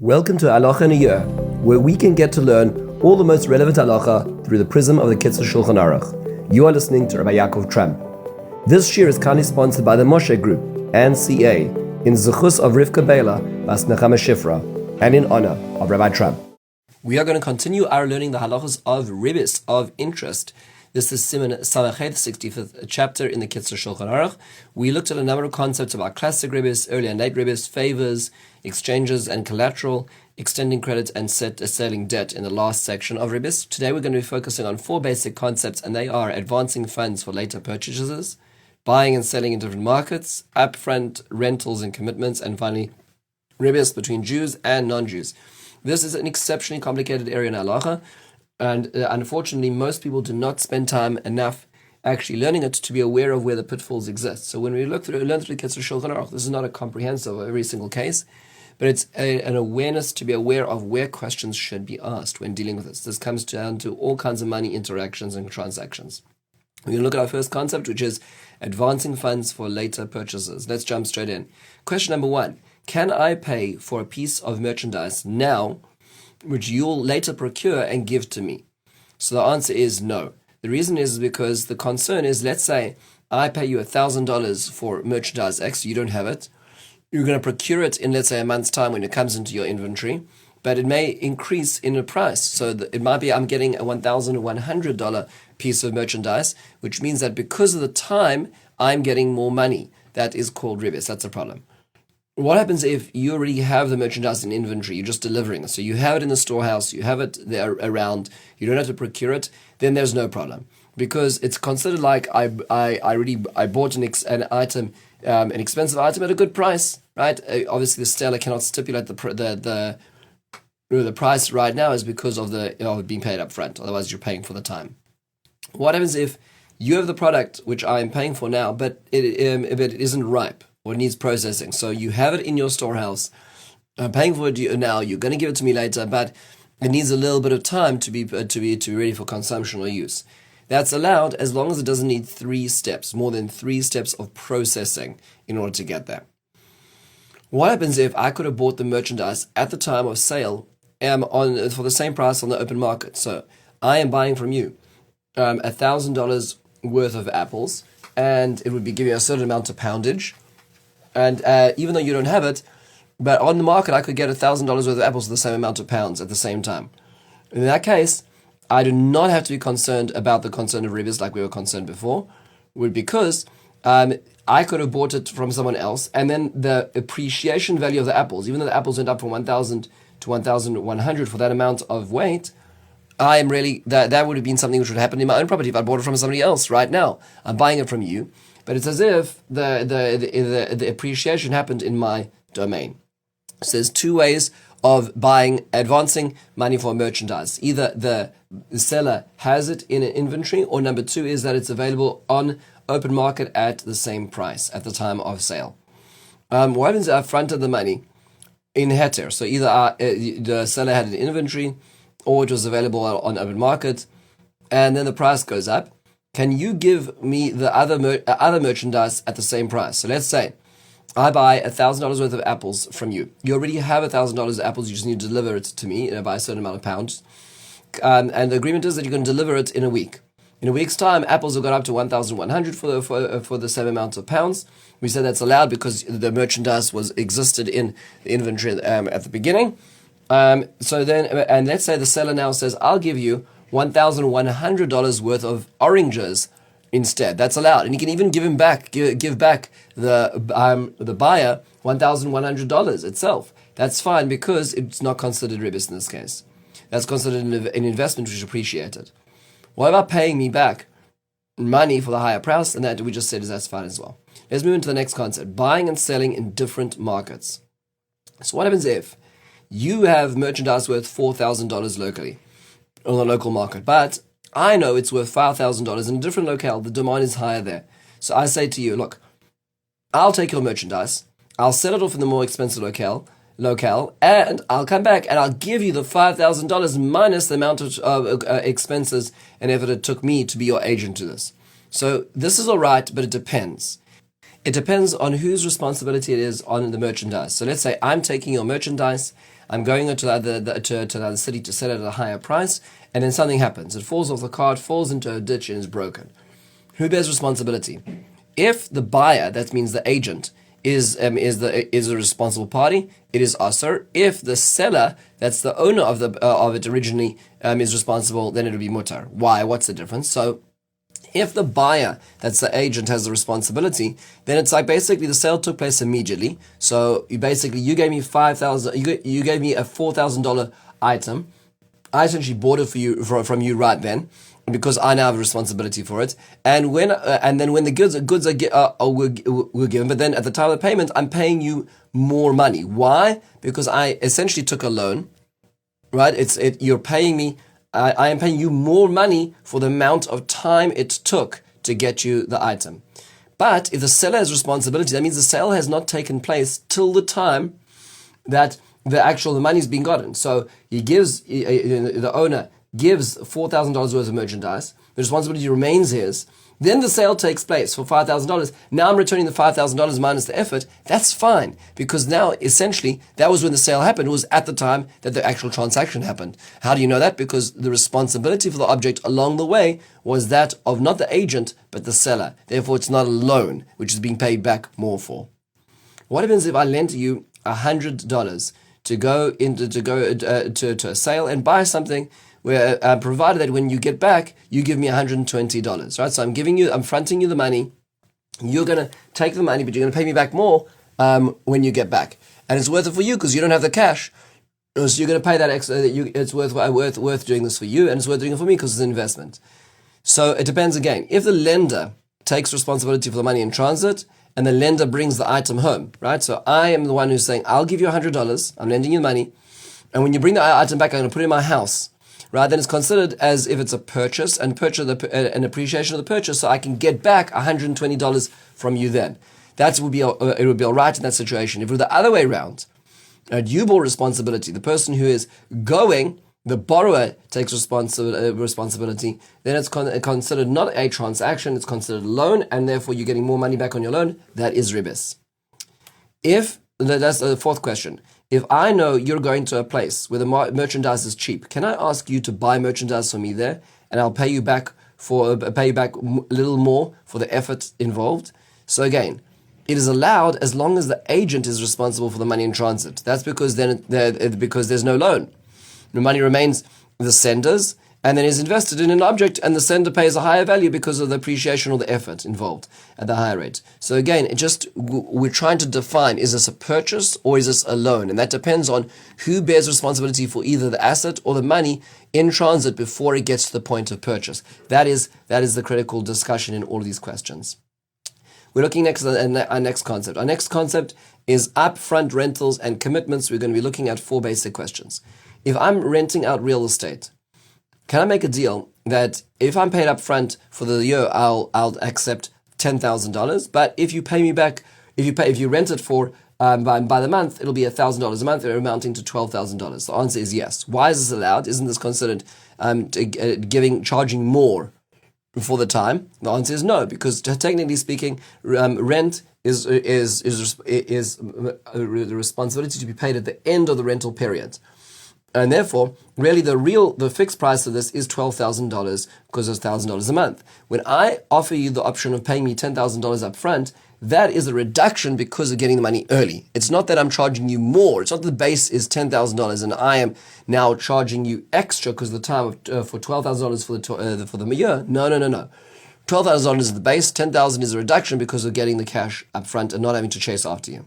Welcome to Halacha in a Year, where we can get to learn all the most relevant halacha through the prism of the Kitzur Shulchan Aruch. You are listening to Rabbi Ya'akov Trump. This year is kindly sponsored by the Moshe Group and CA in zechus of Rivka Biela, bas נחמה Shifra, and in honor of Rabbi Trump. We are going to continue our learning the halachas of Ribbis, of interest. This is Siman, the 65th chapter in the Kitzur Shulchan Aruch. We looked at a number of concepts about classic Ribbis, early and late Ribbis, favors, exchanges and collateral, extending credit and selling debt in the last section of Ribbis. Today we're going to be focusing on four basic concepts, and they are advancing funds for later purchases, buying and selling in different markets, upfront rentals and commitments, and finally Ribbis between Jews and non-Jews. This is an exceptionally complicated area in halacha, and unfortunately most people do not spend time enough actually learning it to be aware of where the pitfalls exist. So when we learn through the Kitzur Shulchan Aruch, this is not a comprehensive of every single case, but it's an awareness to be aware of where questions should be asked when dealing with this. This comes down to all kinds of money interactions and transactions. We're going to look at our first concept, which is advancing funds for later purchases. Let's jump straight in. Question number one: can I pay for a piece of merchandise now, which you'll later procure and give to me? So the answer is no. The reason is because the concern is, let's say I pay you $1,000 for merchandise X, you don't have it. You're going to procure it in, let's say, a month's time when it comes into your inventory, but it may increase in the price. So it might be I'm getting a $1,100 piece of merchandise, which means that because of the time, I'm getting more money. That is called Ribbis. That's a problem. What happens if you already have the merchandise in inventory, you're just delivering it? So you have it in the storehouse, you have it there around, you don't have to procure it, then there's no problem. Because it's considered like I bought an item, an expensive item at a good price, right? Obviously the seller cannot stipulate the price right now is because of it being paid up front, otherwise you're paying for the time. What happens if you have the product which I'm paying for now, but it isn't ripe, or needs processing? So you have it in your storehouse, I'm paying for it now, you're going to give it to me later, but it needs a little bit of time to be ready for consumption or use. That's allowed as long as it doesn't need more than three steps of processing in order to get there. What happens if I could have bought the merchandise at the time of sale for the same price on the open market? So I am buying from you $1,000 worth of apples, and it would be giving a certain amount of poundage. And even though you don't have it, but on the market I could get $1,000 worth of apples for the same amount of pounds at the same time. In that case, I do not have to be concerned about the concern of Ribbis like we were concerned before, because I could have bought it from someone else, and then the appreciation value of the apples, even though the apples went up from 1,000 to 1,100 for that amount of weight, I am really, that would have been something which would happen in my own property if I bought it from somebody else right now. I'm buying it from you, but it's as if the appreciation happened in my domain. So there's two ways of advancing money for merchandise. Either the seller has it in an inventory, or number two is that it's available on open market at the same price at the time of sale. What happens if I fronted the money in heter? So either the seller had it in inventory, or it was available on open market, and then the price goes up. Can you give me the other merchandise at the same price? So let's say I buy $1,000 worth of apples from you. You already have $1,000 of apples. You just need to deliver it to me by a certain amount of pounds. And the agreement is that you're going to deliver it in a week. In a week's time, apples have got up to 1,100 for the same amount of pounds. We said that's allowed because the merchandise existed in the inventory at the beginning. So then let's say the seller now says, I'll give you $1,100 worth of oranges instead. That's allowed, and you can even give back the buyer $1,100 itself. That's fine because it's not considered Ribbis in this case. That's considered an investment which is appreciated. What about paying me back money for the higher price? And that we just said that's fine as well. Let's move into the next concept: buying and selling in different markets. So what happens if you have merchandise worth $4,000 locally on the local market, but I know it's worth $5,000 in a different locale? The demand is higher there. So I say to you, look, I'll take your merchandise, I'll sell it off in the more expensive locale, and I'll come back and I'll give you the $5,000 minus the amount of expenses and effort it took me to be your agent to this. So this is all right, but it depends. It depends on whose responsibility it is on the merchandise. So let's say I'm taking your merchandise, I'm going to another city to sell it at a higher price, and then something happens. It falls off the cart, falls into a ditch, and is broken. Who bears responsibility? If the buyer, that means the agent, is a responsible party, it is Asr. If the seller, that's the owner of it originally, is responsible, then it will be Mutar. Why? What's the difference? So, if the buyer, that's the agent, has the responsibility, then it's like basically the sale took place immediately. So you gave me $5,000, you gave me a $4,000 item. I essentially bought it from you right then, because I now have a responsibility for it. And when the goods were given, but then at the time of the payment, I'm paying you more money. Why? Because I essentially took a loan, right? You're paying me. I am paying you more money for the amount of time it took to get you the item. But if the seller has responsibility, that means the sale has not taken place till the time that the money is being gotten. So the owner gives $4,000 worth of merchandise. The responsibility remains his. Then the sale takes place for $5,000. Now I'm returning the $5,000 minus the effort. That's fine, because now essentially that was when the sale happened. It was at the time that the actual transaction happened. How do you know that? Because the responsibility for the object along the way was that of not the agent but the seller. Therefore, it's not a loan which is being paid back more for. What happens if I lend you $100 to go to a sale and buy something, where provided that when you get back, you give me $120, right? So I'm fronting you the money. You're going to take the money, but you're going to pay me back more when you get back. And it's worth it for you because you don't have the cash. So you're going to pay that extra. It's worth doing this for you, and it's worth doing it for me because it's an investment. So it depends again. If the lender takes responsibility for the money in transit, and the lender brings the item home, right? So I am the one who's saying, I'll give you $100. I'm lending you the money. And when you bring the item back, I'm going to put it in my house. Right, then it's considered as if it's a purchase and an appreciation of the purchase, so I can get back $120 from you. Then it would be all right in that situation. If it were the other way around, you bore responsibility. The person who is going, the borrower takes responsibility. Then it's considered not a transaction; it's considered a loan, and therefore you're getting more money back on your loan. That is Ribbis. That's the fourth question. If I know you're going to a place where the merchandise is cheap, can I ask you to buy merchandise for me there, and I'll pay you back a little more for the effort involved? So again, it is allowed as long as the agent is responsible for the money in transit. That's because because there's no loan. The money remains the sender's, and then is invested in an object, and the sender pays a higher value because of the appreciation or the effort involved at the higher rate. So again, we're trying to define, is this a purchase or is this a loan? And that depends on who bears responsibility for either the asset or the money in transit before it gets to the point of purchase. That is the critical discussion in all of these questions. We're looking next at our next concept. Our next concept is upfront rentals and commitments. We're going to be looking at 4 basic questions. If I'm renting out real estate, can I make a deal that if I'm paid up front for the year, I'll accept $10,000, but if you pay me back, if you rent it for by the month, it'll be $1,000 a month, amounting to $12,000. The answer is yes. Why is this allowed? Isn't this considered charging more for the time? The answer is no, because technically speaking, rent is the responsibility to be paid at the end of the rental period. And therefore, really the fixed price of this is $12,000 because it's $1,000 a month. When I offer you the option of paying me $10,000 up front, that is a reduction because of getting the money early. It's not that I'm charging you more. It's not that the base is $10,000 and I am now charging you extra because of the time for $12,000 for the year. No. $12,000 is the base. $10,000 is a reduction because of getting the cash up front and not having to chase after you.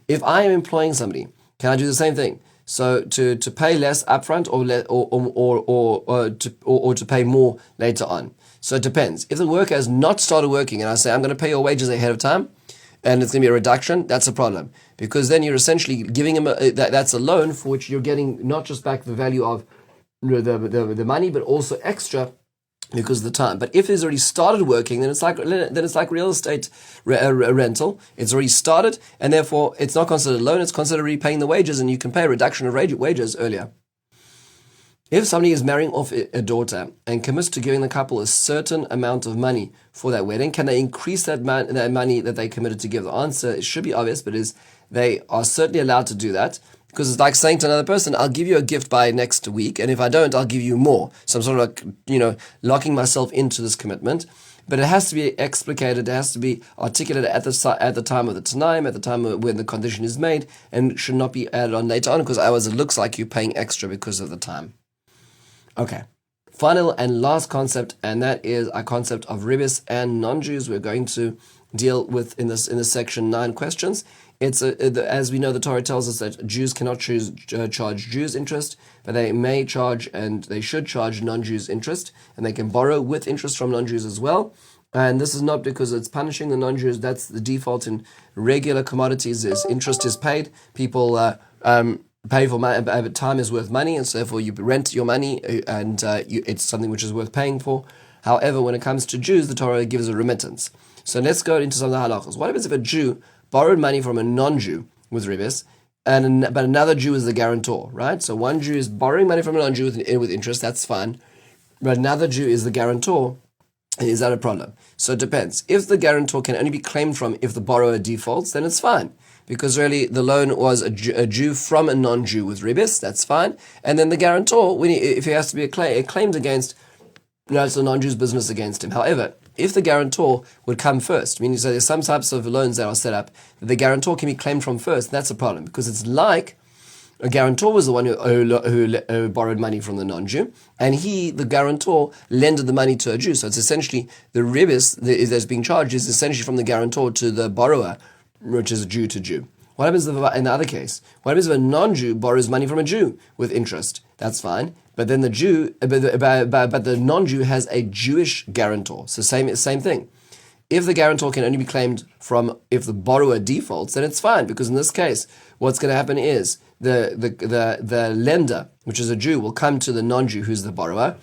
If I am employing somebody, can I do the same thing? So to pay less upfront or to pay more later on. So it depends. If the worker has not started working and I say I'm going to pay your wages ahead of time, and it's going to be a reduction, that's a problem, because then you're essentially giving him that's a loan for which you're getting not just back the value of the money, but also extra because of the time. But if he's already started working, then it's like real estate rental. It's already started, and therefore it's not considered a loan. It's considered repaying the wages, and you can pay a reduction of wages earlier. If somebody is marrying off a daughter and commits to giving the couple a certain amount of money for that wedding, can they increase that money that they committed to give? The answer should be obvious, but they are certainly allowed to do that. because it's like saying to another person, I'll give you a gift by next week, and if I don't, I'll give you more. So I'm sort of like, locking myself into this commitment. But it has to be explicated, it has to be articulated at the time of the Tanaim, at the time when the condition is made, and should not be added on later on, because otherwise it looks like you're paying extra because of the time. Okay. Final and last concept, and that is a concept of Ribbis and non-Jews. We're going to deal with in this section 9 questions. As we know, the Torah tells us that Jews cannot charge Jews interest, but they may charge and they should charge non-Jews interest, and they can borrow with interest from non-Jews as well. And this is not because it's punishing the non-Jews. That's the default in regular commodities. Is interest is paid. People pay for money, but time is worth money, and so therefore you rent your money, and it's something which is worth paying for. However, when it comes to Jews, the Torah gives a remittance. So let's go into some of the halachas. What happens if a Jew borrowed money from a non-Jew with Ribbis, but another Jew is the guarantor, right? So one Jew is borrowing money from a non-Jew with interest, that's fine, but another Jew is the guarantor. Is that a problem? So it depends. If the guarantor can only be claimed from if the borrower defaults, then it's fine, because really the loan was a Jew from a non-Jew with Ribbis, that's fine, and then the guarantor, if he has to be claimed against, it's the non-Jew's business against him. However, if the guarantor would come first, meaning so there's some types of loans that are set up that the guarantor can be claimed from first, that's a problem, because it's like a guarantor was the one who borrowed money from the non-Jew, and the guarantor, lended the money to a Jew. So it's essentially the Ribbis that's being charged is essentially from the guarantor to the borrower, which is Jew to Jew. What happens in the other case? What happens if a non-Jew borrows money from a Jew with interest? That's fine. But then the Jew, but the non-Jew has a Jewish guarantor. So same thing. If the guarantor can only be claimed from if the borrower defaults, then it's fine, because in this case, what's going to happen is the lender, which is a Jew, will come to the non-Jew who's the borrower.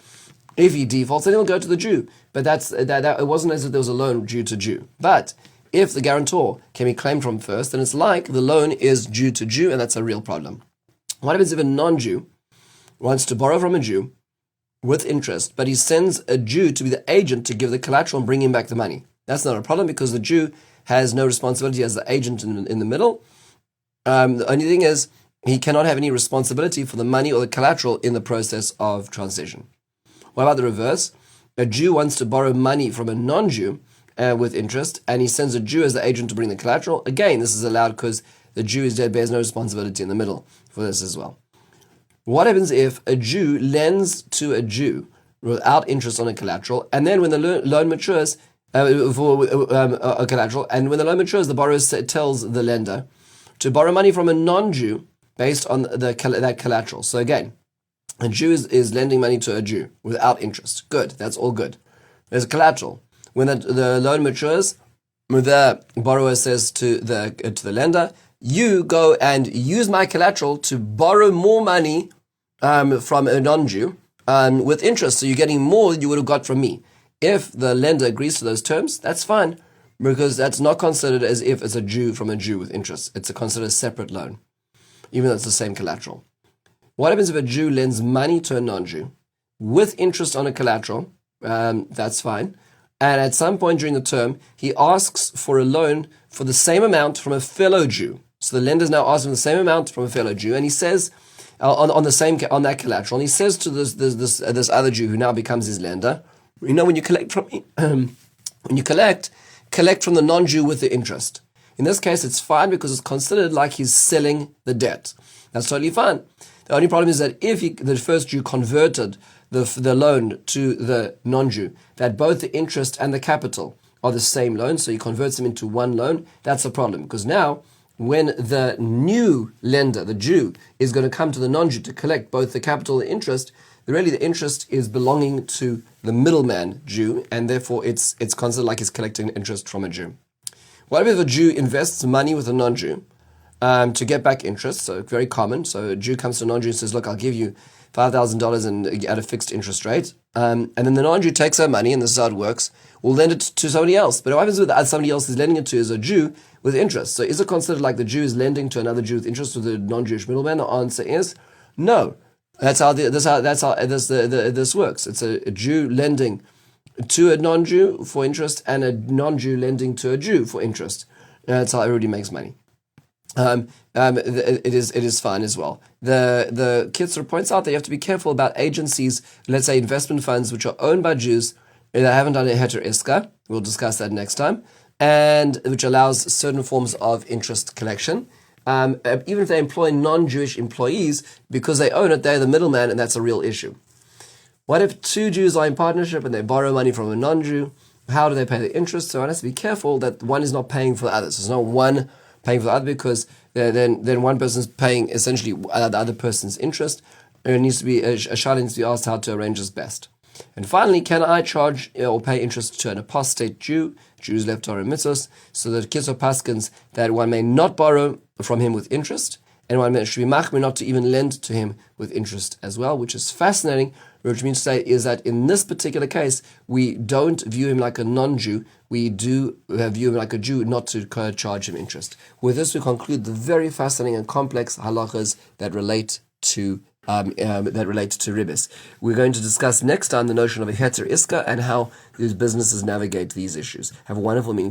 If he defaults, then he'll go to the Jew. But that it wasn't as if there was a loan Jew to Jew. But if the guarantor can be claimed from first, then it's like the loan is Jew to Jew, and that's a real problem. What happens if a non-Jew wants to borrow from a Jew with interest, but he sends a Jew to be the agent to give the collateral and bring him back the money? That's not a problem, because the Jew has no responsibility as the agent in the middle. The only thing is, he cannot have any responsibility for the money or the collateral in the process of transition. What about the reverse? A Jew wants to borrow money from a non-Jew with interest, and he sends a Jew as the agent to bring the collateral. Again, this is allowed because the Jew bears no responsibility in the middle for this as well. What happens if a Jew lends to a Jew without interest on a collateral, and then when the loan matures, for a collateral, and when the loan matures, the borrower tells the lender to borrow money from a non-Jew based on that collateral. So again, a Jew is lending money to a Jew without interest. Good, that's all good. There's a collateral. When the loan matures, the borrower says to the lender, you go and use my collateral to borrow more money from a non-Jew with interest, so you're getting more than you would have got from me. If the lender agrees to those terms, that's fine, because that's not considered as if it's a Jew from a Jew with interest. It's considered a separate loan, even though it's the same collateral. What happens if a Jew lends money to a non-Jew with interest on a collateral? That's fine. And at some point during the term, he asks for a loan for the same amount from a fellow Jew. So the lender's now asking the same amount from a fellow Jew, and he says on that collateral, and he says to this other Jew who now becomes his lender, when you collect from me, collect from the non-Jew with the interest. In this case, it's fine because it's considered like he's selling the debt. That's totally fine. The only problem is that if the first Jew converted the loan to the non-Jew, that both the interest and the capital are the same loan, so he converts them into one loan, that's a problem. Because now, when the new lender, the Jew, is going to come to the non-Jew to collect both the capital and the interest, really the interest is belonging to the middleman Jew, and therefore it's considered like he's collecting interest from a Jew. What if a Jew invests money with a non-Jew to get back interest? So very common. So a Jew comes to a non-Jew and says, look, I'll give you $5,000 and at a fixed interest rate. And then the non-Jew takes her money, and this is how it works, will lend it to somebody else. But what happens with somebody else is lending it to is a Jew with interest. So is it considered like the Jew is lending to another Jew with interest to the non-Jewish middleman? The answer is no. That's how this works. It's a Jew lending to a non-Jew for interest, and a non-Jew lending to a Jew for interest. That's how everybody makes money. it is fine as well. The Kitzur points out that you have to be careful about agencies, let's say investment funds, which are owned by Jews that haven't done a heter iska. We'll discuss that next time, and which allows certain forms of interest collection. Even if they employ non-Jewish employees, because they own it, they're the middleman, and that's a real issue. What if two Jews are in partnership and they borrow money from a non-Jew? How do they pay the interest? So one has to be careful that one is not paying for the other. So there's not one paying for the other, because then one person's paying essentially the other person's interest. And it needs to be a shayla needs to be asked how to arrange this best. And finally, can I charge or pay interest to an apostate Jew? Jews left Torah and mitzvos, so that Kitzur paskins that one may not borrow from him with interest, and one should be machmir not to even lend to him with interest as well, which is fascinating. Which means to say is that in this particular case, we don't view him like a non-Jew. We do view him like a Jew, not to charge him interest. With this, we conclude the very fascinating and complex halachas that relate to Ribbis. We're going to discuss next time the notion of a heter iska and how these businesses navigate these issues. Have a wonderful, meaningful